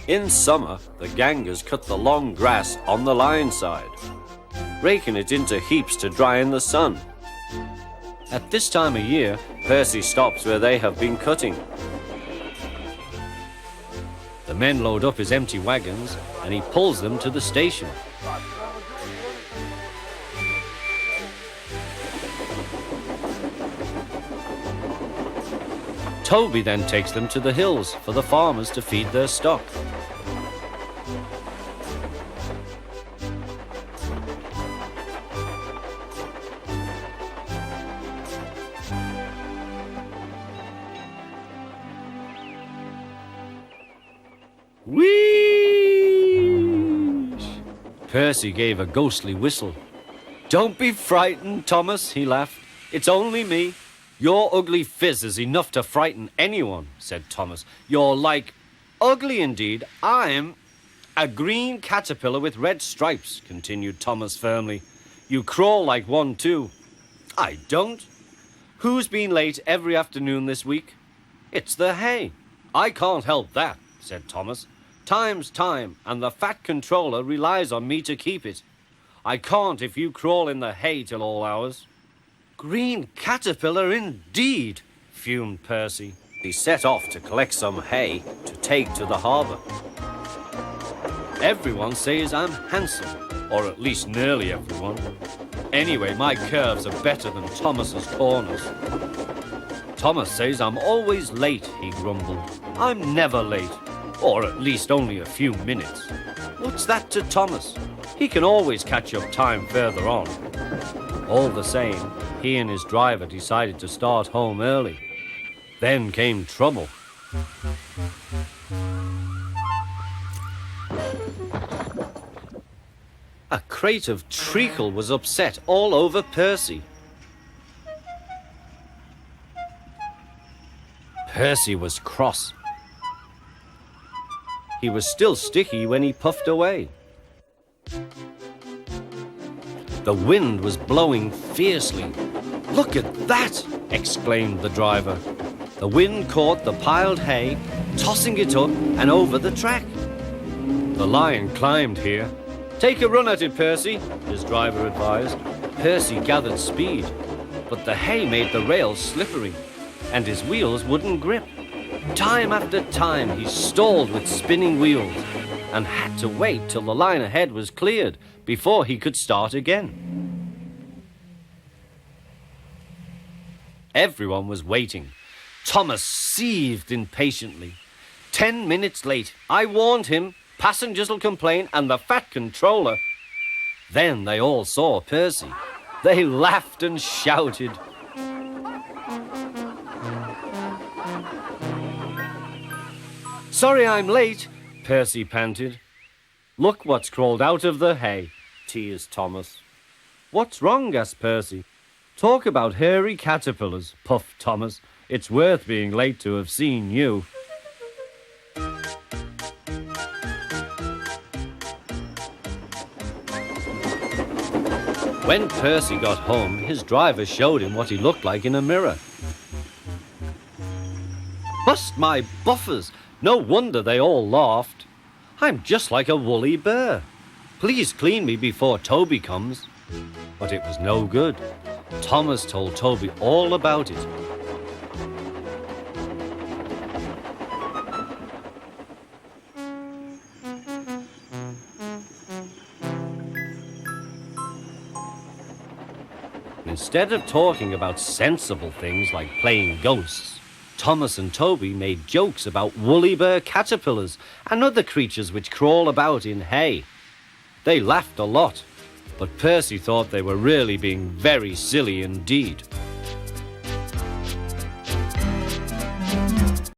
In summer, the gangers cut the long grass on the lion side, raking it into heaps to dry in the sun. At this time of year, Percy stops where they have been cutting. The men load up his empty wagons and he pulls them to the station. Toby then takes them to the hills for the farmers to feed their stock. Whee! Percy gave a ghostly whistle. "Don't be frightened, Thomas," he laughed. "It's only me." "Your ugly fizz is enough to frighten anyone," said Thomas. "You're like..." "Ugly indeed. I'm a green caterpillar with red stripes," continued Thomas firmly. "You crawl like one too." "I don't." "Who's been late every afternoon this week?" "It's the hay." "I can't help that," said Thomas. "Time's time, and the fat controller relies on me to keep it. I can't if you crawl in the hay till all hours." "Green caterpillar indeed," fumed Percy. He set off to collect some hay to take to the harbour. "Everyone says I'm handsome, or at least nearly everyone. Anyway, my curves are better than Thomas's corners." "Thomas says I'm always late," he grumbled. "I'm never late, or at least only a few minutes. What's that to Thomas? He can always catch up time further on." All the same, he and his driver decided to start home early. Then came trouble. A crate of treacle was upset all over Percy. Percy was cross. He was still sticky when he puffed away. The wind was blowing fiercely. "Look at that!" exclaimed the driver. The wind caught the piled hay, tossing it up and over the track. The lion climbed here. "Take a run at it, Percy," his driver advised. Percy gathered speed, but the hay made the rails slippery, and his wheels wouldn't grip. Time after time he stalled with spinning wheels and had to wait till the line ahead was cleared before he could start again. Everyone was waiting. Thomas seethed impatiently. 10 minutes late. I warned him. Passengers will complain, and the fat controller. Then they all saw Percy. They laughed and shouted. "Sorry I'm late," Percy panted. "Look what's crawled out of the hay," teased Thomas. "What's wrong?" asked Percy. "Talk about hairy caterpillars," puffed Thomas. "It's worth being late to have seen you." When Percy got home, his driver showed him what he looked like in a mirror. "Bust my buffers! No wonder they all laughed. I'm just like a woolly bear. Please clean me before Toby comes." But it was no good. Thomas told Toby all about it. Instead of talking about sensible things like playing ghosts, Thomas and Toby made jokes about woolly bear caterpillars and other creatures which crawl about in hay. They laughed a lot, but Percy thought they were really being very silly indeed.